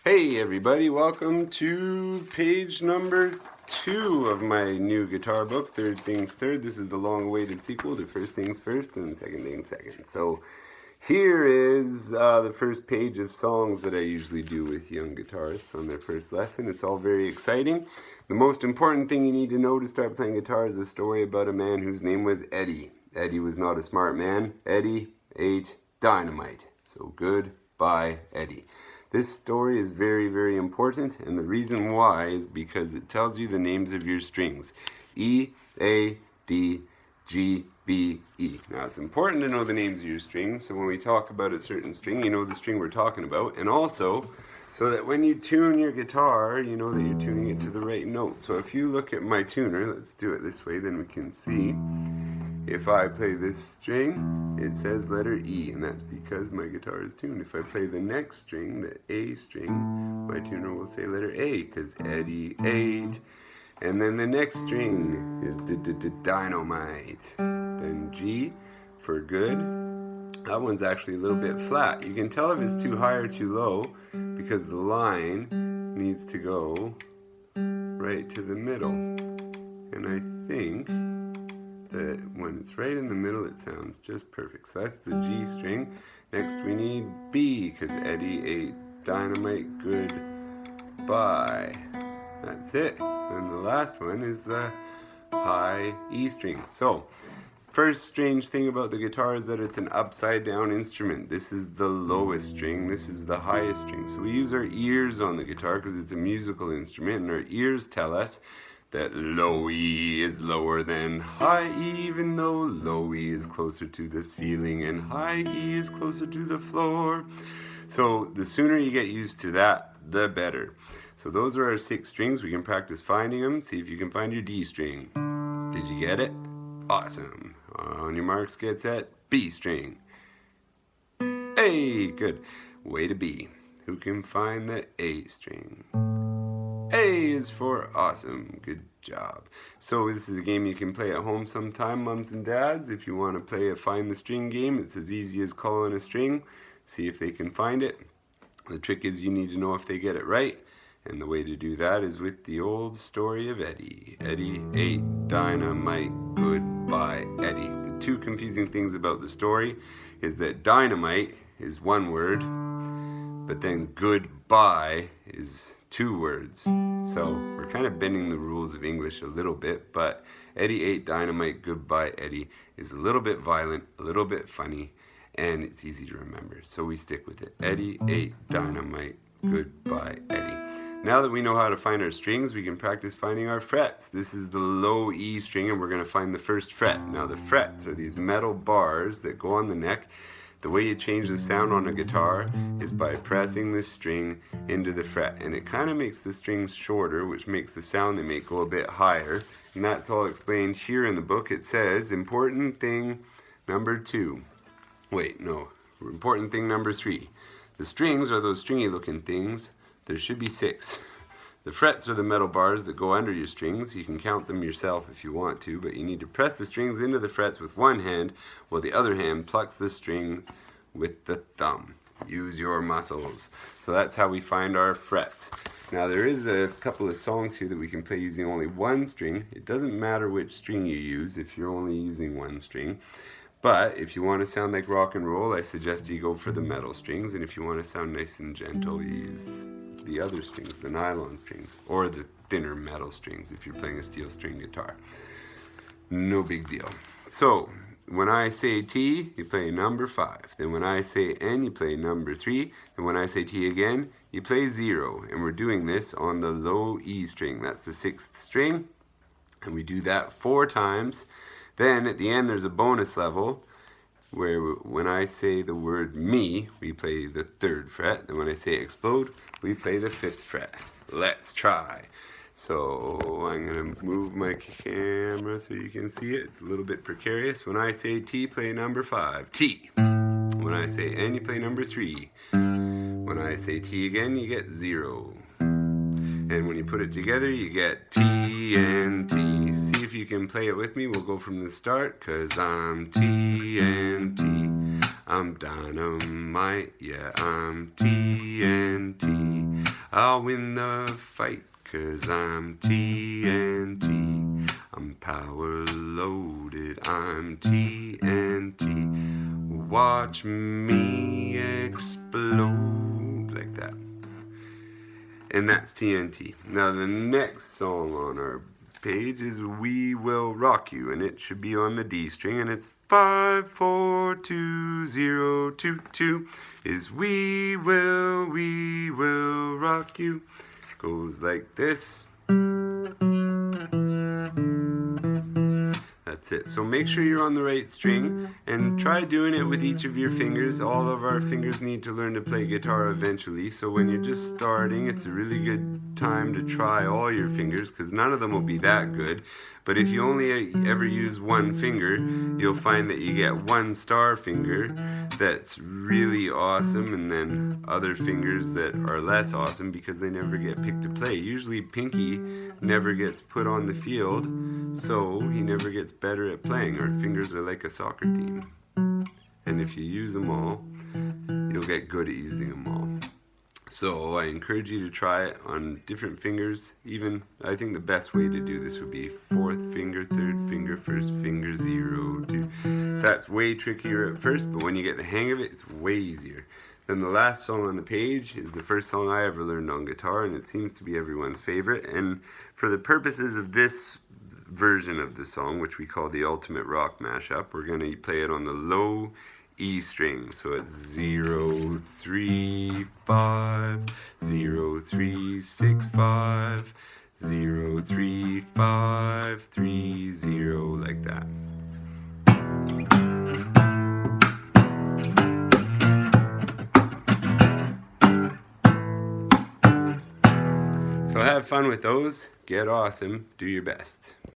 Hey everybody, welcome to page number 2 of my new guitar book, Third Things Third. This is the long-awaited sequel to First Things First and Second Things Second. So here is the first page of songs that I usually do with young guitarists on their first lesson. It's all very exciting. The most important thing you need to know to start playing guitar is a story about a man whose name was Eddie. Eddie was not a smart man. Eddie ate dynamite. So goodbye, Eddie. This story is very, very important, and the reason why is because it tells you the names of your strings. E, A, D, G, B, E. Now, it's important to know the names of your strings, so when we talk about a certain string, you know the string we're talking about, and also, so that when you tune your guitar, you know that you're tuning it to the right note. So if you look at my tuner, let's do it this way, then we can see. If I play this string, it says letter E, and that's because my guitar is tuned. If I play the next string, the A string, my tuner will say letter A, because Eddie ate. And then the next string is dynamite. Then G for good. That one's actually a little bit flat. You can tell if it's too high or too low, because the line needs to go right to the middle. And I think that when it's right in the middle, it sounds just perfect. So that's the G string. Next we need B, because Eddie ate dynamite, goodbye. That's it. And the last one is the high E string. So, first strange thing about the guitar is that it's an upside down instrument. This is the lowest string, this is the highest string. So we use our ears on the guitar because it's a musical instrument, and our ears tell us that low E is lower than high E, even though low E is closer to the ceiling and high E is closer to the floor. So the sooner you get used to that, the better. So those are our 6 strings. We can practice finding them. See if you can find your D string. Did you get it? Awesome. On your marks, get set. B string. Hey, good. Way to B. Who can find the A string? A is for awesome. Good job. So this is a game you can play at home sometime, mums and dads. If you want to play a find the string game, it's as easy as calling a string. See if they can find it. The trick is you need to know if they get it right. And the way to do that is with the old story of Eddie. Eddie ate dynamite, goodbye, Eddie. The 2 confusing things about the story is that dynamite is 1 word, but then goodbye is 2 words. So we're kind of bending the rules of English a little bit, but Eddie ate dynamite, goodbye, Eddie is a little bit violent, a little bit funny, and it's easy to remember. So we stick with it. Eddie ate dynamite, goodbye, Eddie. Now that we know how to find our strings, we can practice finding our frets. This is the low E string, and we're going to find the first fret. Now the frets are these metal bars that go on the neck. The way you change the sound on a guitar is by pressing the string into the fret, and it kind of makes the strings shorter, which makes the sound they make go a bit higher, and that's all explained here in the book. It says, important thing number 2. Wait, no, important thing number 3. The strings are those stringy looking things. There should be 6. The frets are the metal bars that go under your strings. You can count them yourself if you want to, but you need to press the strings into the frets with one hand, while the other hand plucks the string with the thumb. Use your muscles. So that's how we find our frets. Now there is a couple of songs here that we can play using only 1 string. It doesn't matter which string you use if you're only using 1 string. But if you want to sound like rock and roll, I suggest you go for the metal strings. And if you want to sound nice and gentle, you use the other strings, the nylon strings, or the thinner metal strings if you're playing a steel string guitar. No big deal. So when I say T, you play number 5. Then when I say N, you play number 3. And when I say T again, you play 0. And we're doing this on the low E string. That's the 6th string. And we do that 4 times. Then at the end there's a bonus level where when I say the word me, we play the 3rd fret. And when I say explode, we play the 5th fret. Let's try. So I'm going to move my camera so you can see it. It's a little bit precarious. When I say T, play number 5. T. When I say N, you play number 3. When I say T again, you get 0. And when you put it together, you get T and T. See if you can play it with me. We'll go from the start, 'cause I'm T and T. I'm dynamite, yeah, I'm T and T. I'll win the fight, 'cause I'm TNT. I'm power loaded, I'm TNT. Watch me explode, like that. And that's TNT. Now the next song on our page is We Will Rock You, and it should be on the D string, and it's 5-4-2-0-2-2 is we will rock you. Goes like this. That's it. So make sure you're on the right string and try doing it with each of your fingers. All of our fingers need to learn to play guitar eventually. So when you're just starting, it's a really good time to try all your fingers, because none of them will be that good. But if you only ever use one finger, you'll find that you get one star finger that's really awesome, and then other fingers that are less awesome because they never get picked to play. Usually Pinky never gets put on the field, so he never gets better at playing. Our fingers are like a soccer team, and if you use them all, you'll get good at using them all. So I encourage you to try it on different fingers. Even, I think the best way to do this would be fourth finger, third finger, first finger, 0, 2. That's way trickier at first, but when you get the hang of it, it's way easier. Then the last song on the page is the first song I ever learned on guitar, and it seems to be everyone's favorite. And for the purposes of this version of the song, which we call the Ultimate Rock Mashup, we're going to play it on the low E string. So it's 0, 3, 5, 0, 3, 6, 5, 0, 3, 5, 3, 0, like that. So have fun with those, get awesome, do your best.